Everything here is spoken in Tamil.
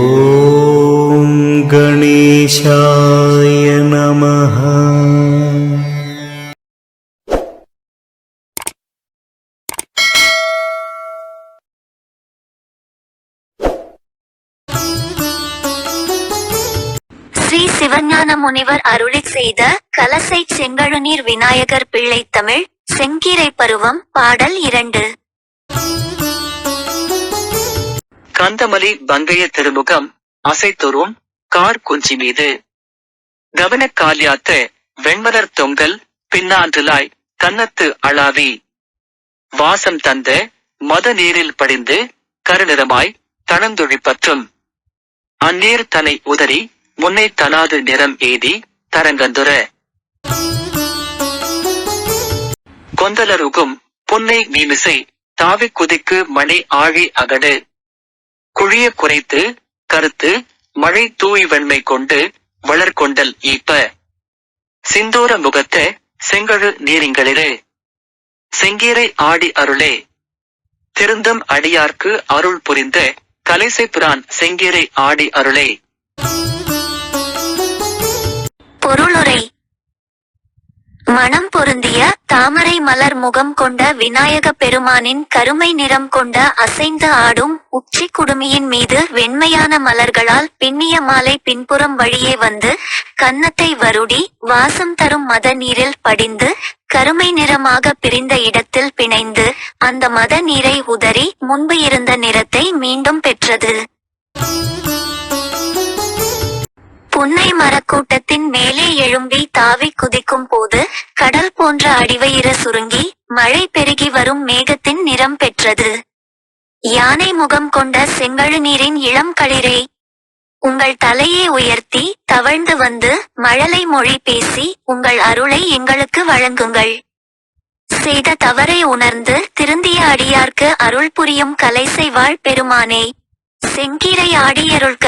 ஓம் கணேசாய நமஹ. ஸ்ரீ சிவஞான முனிவர் அருளிச் செய்த கலசைச் செங்கழுநீர் விநாயகர் பிள்ளை தமிழ் செங்கீரை பருவம் பாடல் 2. கந்தமலி பங்கைய திருமுகம் அசைத்துறும் கார் குஞ்சி மீது கவனக் காலியாத்த வெண்மலர் தொங்கல் பின்னான்றுலாய் கன்னத்து அளாவி வாசம் தந்த மத நீரில் படிந்து கருநிறமாய் தளந்தொழிப்பற்றும் அந்நீர் தனை உதறி முன்னை தனாது நிறம் ஏதி தரங்கந்துர கொந்தலருகும் புன்னை மீமிசை தாவிக் குதிக்கு மணி ஆழி அகடு குழிய குறைத்து கருத்து மழை தூய் வெண்மை கொண்டு வளர்கொண்டல் ஈப்ப சிந்தூர முகத்த செங்கழு நீரிங்களிரு செங்கீரை ஆடி அருளே திருந்தம் அடியார்க்கு அருள் புரிந்த கலைசை பிரான் செங்கீரை ஆடி அருளே. பொருளுரை. மணம் பொருந்திய தாமரை மலர் முகம் கொண்ட விநாயக பெருமானின் கருமை நிறம் கொண்ட அசைந்து ஆடும் உச்சி குடுமியின் மீது வெண்மையான மலர்களால் பின்னிய மாலை பின்புறம் வழியே வந்து கன்னத்தை வருடி வாசம் தரும் மத நீரில் படிந்து கருமை நிறமாக பிரிந்த இடத்தில் பிணைந்து அந்த மத நீரை உதறி முன்பு இருந்த நிறத்தை மீண்டும் பெற்றது. புன்னை மரக்கூட்டத்தின் மேலே எழும்பி தாவி குதிக்கும் போது கடல் போன்ற அடிவயிறு சுருங்கி மழை பெருகி வரும் மேகத்தின் நிறம் பெற்றது. யானை முகம் கொண்ட செங்கழு நீரின் இளம் களிரே, உங்கள் தலையை உயர்த்தி தவழ்ந்து வந்து மழலை மொழி பேசி உங்கள் அருளை எங்களுக்கு வழங்குங்கள். செய்த தவறை உணர்ந்து திருந்திய அடியார்க்கு அருள் புரியும் கலைசை வாழ் பெருமானே, செங்கீரை ஆடியருள்க.